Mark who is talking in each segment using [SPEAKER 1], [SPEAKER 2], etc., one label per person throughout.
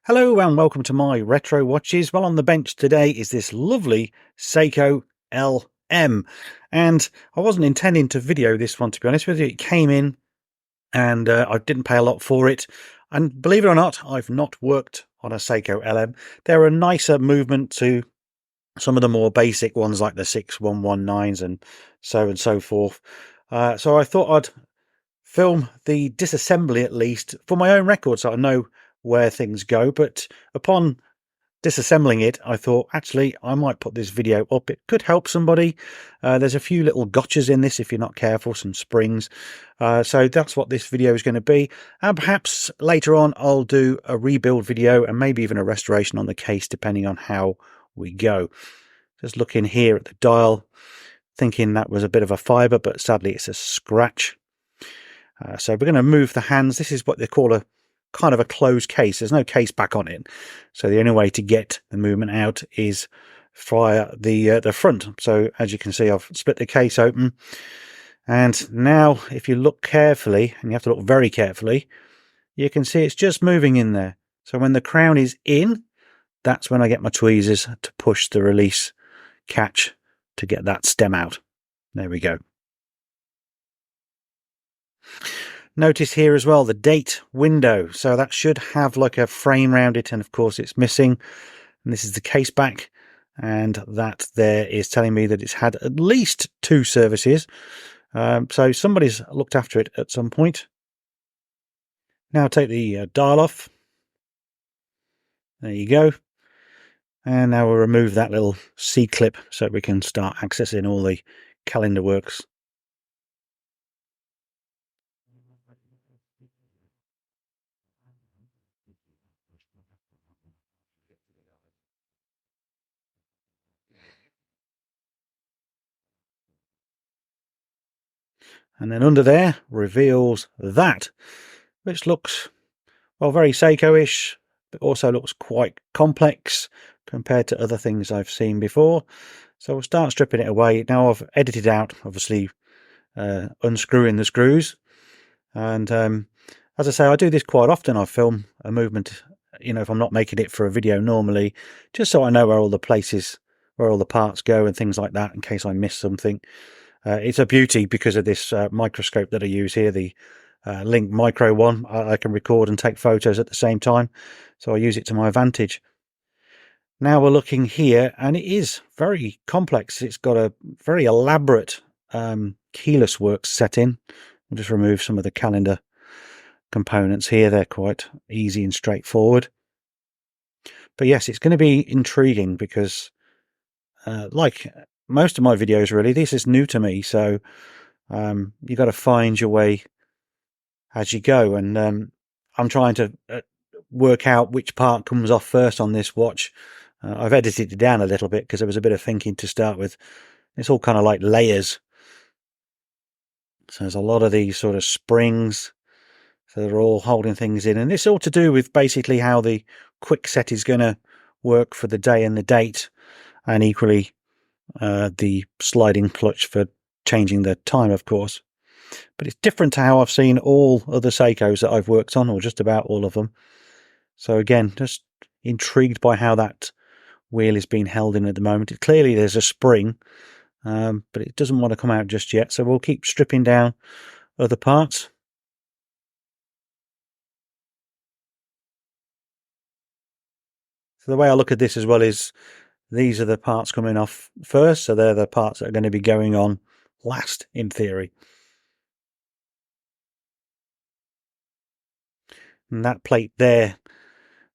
[SPEAKER 1] Hello and welcome to my retro watches. Well, on the bench today is this lovely Seiko LM, and I wasn't intending to video this one, to be honest with you. It came in and I didn't pay a lot for it, and believe it or not, I've not worked on a Seiko LM. They're a nicer movement to some of the more basic ones like the 6119s and so forth. So I thought I'd film the disassembly at least for my own record so I know where things go. But upon disassembling it, I thought actually I might put this video up. It could help somebody. There's a few little gotchas in this if you're not careful, some springs. So that's what this video is going to be. And perhaps later on I'll do a rebuild video and maybe even a restoration on the case depending on how we go. Just looking here at the dial, thinking that was a bit of a fibre, but sadly it's a scratch. So we're going to move the hands. This is what they call a kind of a closed case. There's no case back on it. So the only way to get the movement out is via the front. So as you can see, I've split the case open. And now if you look carefully, and you have to look very carefully, you can see it's just moving in there. So when the crown is in, that's when I get my tweezers to push the release catch to get that stem out. There we go. Notice here as well the date window, so that should have like a frame around it, and of course it's missing. And this is the case back, and that there is telling me that it's had at least 2 services. So somebody's looked after it at some point. Now take the dial off. There you go. And now we'll remove that little C-clip so we can start accessing all the calendar works. And then under there reveals that, which looks, well, very Seiko-ish, but also looks quite complex compared to other things I've seen before. So we'll start stripping it away. Now I've edited out, obviously, unscrewing the screws. And as I say, I do this quite often. I film a movement, you know, if I'm not making it for a video normally, just so I know where all the places, where all the parts go and things like that in case I miss something. It's a beauty because of this microscope that I use here, the Link Micro one. I can record and take photos at the same time, so I use it to my advantage. Now we're looking here, and it is very complex. It's got a very elaborate keyless works set in. I'll just remove some of the calendar components here. They're quite easy and straightforward. But yes, it's going to be intriguing because like most of my videos really, this is new to me, so you've got to find your way as you go. And I'm trying to work out which part comes off first on this watch. I've edited it down a little bit because there was a bit of thinking to start with. It's all kind of like layers. So there's a lot of these sort of springs. So they're all holding things in. And it's all to do with basically how the quick set is going to work for the day and the date. And equally the sliding clutch for changing the time, of course. But it's different to how I've seen all other Seikos that I've worked on, or just about all of them. So again, just intrigued by how that wheel is being held in at the moment. Clearly there's a spring, but it doesn't want to come out just yet. So we'll keep stripping down other parts. So the way I look at this as well is these are the parts coming off first, so they're the parts that are going to be going on last, in theory. And that plate there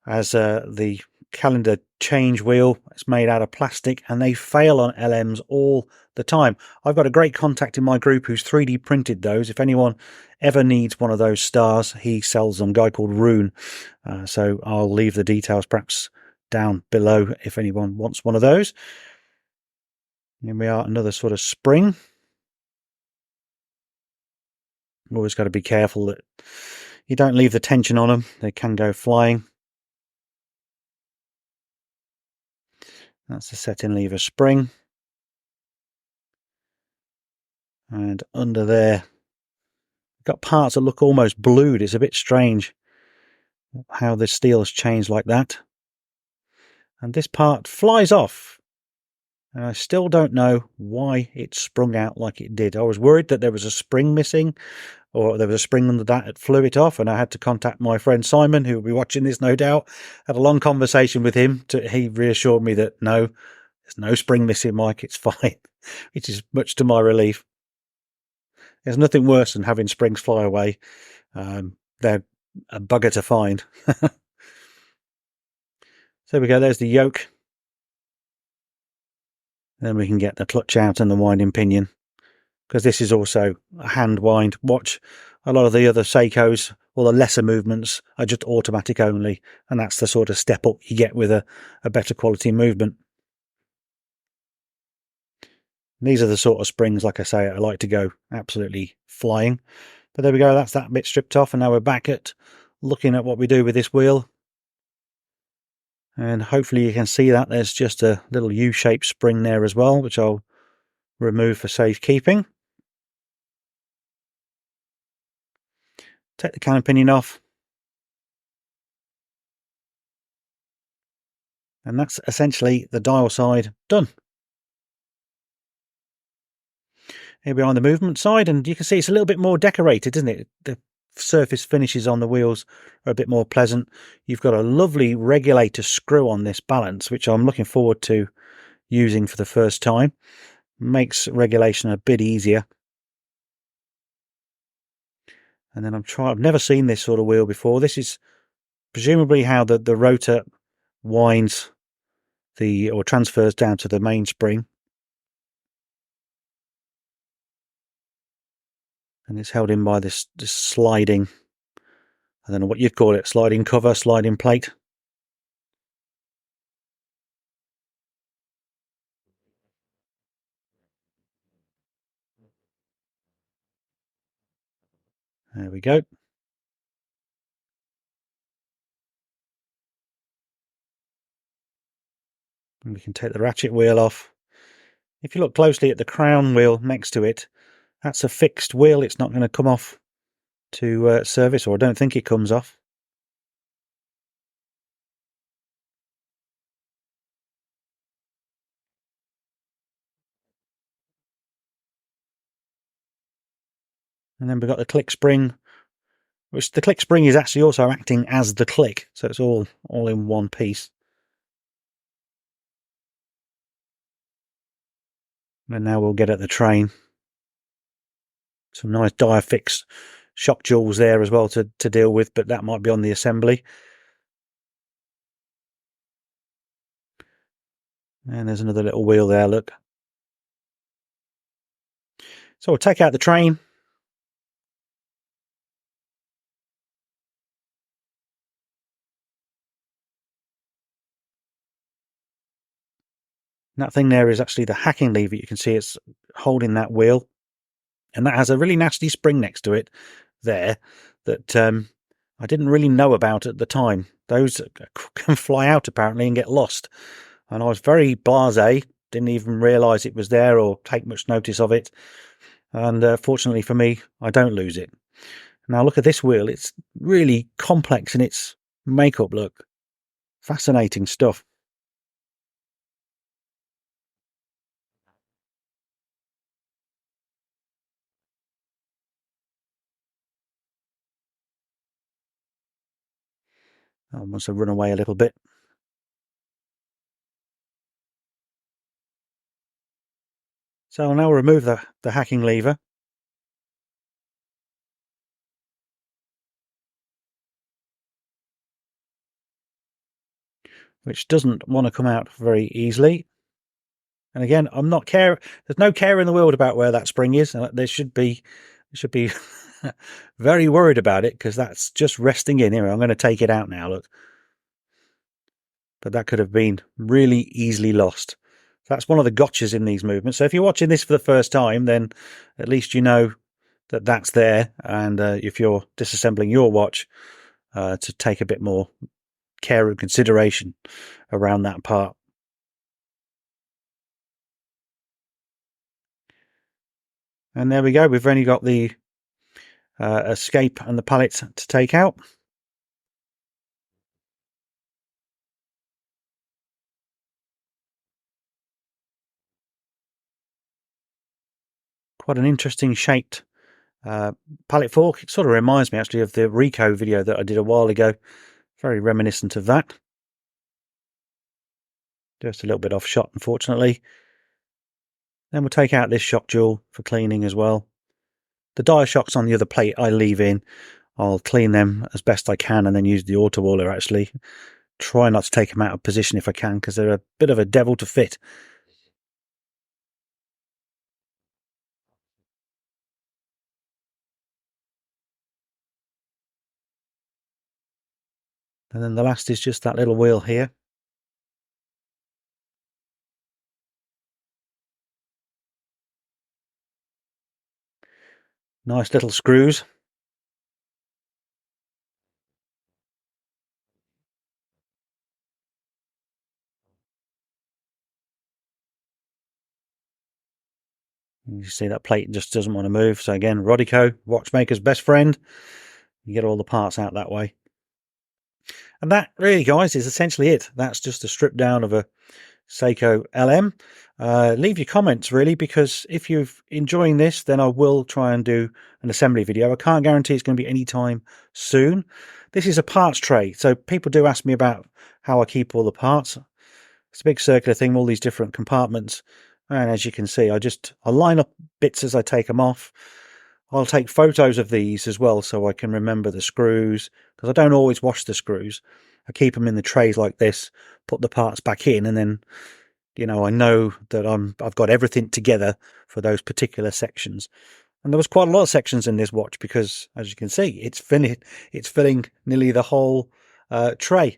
[SPEAKER 1] as the calendar change wheel, it's made out of plastic, and they fail on LMs all the time. I've got a great contact in my group who's 3D printed those. If anyone ever needs one of those stars, he sells them, a guy called Rune. So I'll leave the details perhaps down below if anyone wants one of those. Here we are, another sort of spring. Always got to be careful that you don't leave the tension on them. They can go flying. That's the set-in lever spring. And under there, got parts that look almost blued. It's a bit strange. how the steel has changed like that. And this part flies off. And I still don't know why it sprung out like it did. I was worried that there was a spring missing, or there was a spring under that flew it off, and I had to contact my friend Simon, who will be watching this no doubt. Had a long conversation with him. He reassured me that no, there's no spring missing, Mike, it's fine, which is much to my relief. There's nothing worse than having springs fly away. They're a bugger to find. So there we go, there's the yoke. Then we can get the clutch out and the winding pinion, because this is also a hand wind watch. A lot of the other Seikos, or the lesser movements, are just automatic only, and that's the sort of step up you get with a better quality movement. These are the sort of springs, like I say, I like to go absolutely flying. But there we go, that's that bit stripped off, and now we're back at looking at what we do with this wheel. And hopefully you can see that there's just a little U-shaped spring there as well, which I'll remove for safekeeping. Take the cannon pinion off. And that's essentially the dial side done. Here we are on the movement side, and you can see it's a little bit more decorated, isn't it? The surface finishes on the wheels are a bit more pleasant. You've got a lovely regulator screw on this balance, which I'm looking forward to using for the first time. Makes regulation a bit easier. And then I've never seen this sort of wheel before. This is presumably how the rotor winds or transfers down to the mainspring. And it's held in by this sliding, I don't know what you'd call it, sliding cover, sliding plate. There we go. And we can take the ratchet wheel off. If you look closely at the crown wheel next to it, that's a fixed wheel. It's not going to come off to service, or I don't think it comes off. And then we've got the click spring, which the click spring is actually also acting as the click, so it's all in one piece. And now we'll get at the train. Some nice Diafix shock jewels there as well to deal with, but that might be on the assembly. And there's another little wheel there, look. So we'll take out the train. That thing there is actually the hacking lever. You can see it's holding that wheel. And that has a really nasty spring next to it there that I didn't really know about at the time. Those can fly out apparently and get lost. And I was very blasé, didn't even realise it was there or take much notice of it. And fortunately for me, I don't lose it. Now look at this wheel. It's really complex in its makeup, look. Fascinating stuff. I must have run away a little bit. So I'll now remove the hacking lever. Which doesn't want to come out very easily. And again, there's no care in the world about where that spring is. There should be very worried about it, because that's just resting in here. I'm going to take it out now, look. But that could have been really easily lost. That's one of the gotchas in these movements. So if you're watching this for the first time, then at least you know that that's there. And if you're disassembling your watch, to take a bit more care and consideration around that part. And there we go. We've only got the escape and the pallet to take out. Quite an interesting shaped pallet fork. It sort of reminds me actually of the Rico video that I did a while ago. Very reminiscent of that. Just a little bit off shot, unfortunately. Then we'll take out this shock jewel for cleaning as well. The die shocks on the other plate I leave in. I'll clean them as best I can and then use the auto oiler actually. Try not to take them out of position if I can, because they're a bit of a devil to fit. And then the last is just that little wheel here. Nice little screws. You see that plate just doesn't want to move. So again, Rodico, watchmaker's best friend. You get all the parts out that way. And that really, guys, is essentially it. That's just a strip down of a Seiko LM. Leave your comments really, because if you're enjoying this, then I will try and do an assembly video. I can't guarantee it's going to be any time soon. This is a parts tray, so people do ask me about how I keep all the parts. It's a big circular thing, all these different compartments, and as you can see, I line up bits as I take them off. I'll take photos of these as well so I can remember the screws, because I don't always wash the screws. I keep them in the trays like this, put the parts back in, and then, you know, I know that I've got everything together for those particular sections. And there was quite a lot of sections in this watch because, as you can see, it's filling nearly the whole tray.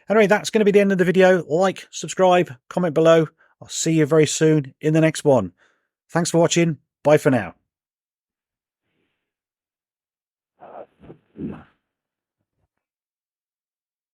[SPEAKER 1] Anyway, that's going to be the end of the video. Like, subscribe, comment below. I'll see you very soon in the next one. Thanks for watching. Bye for now.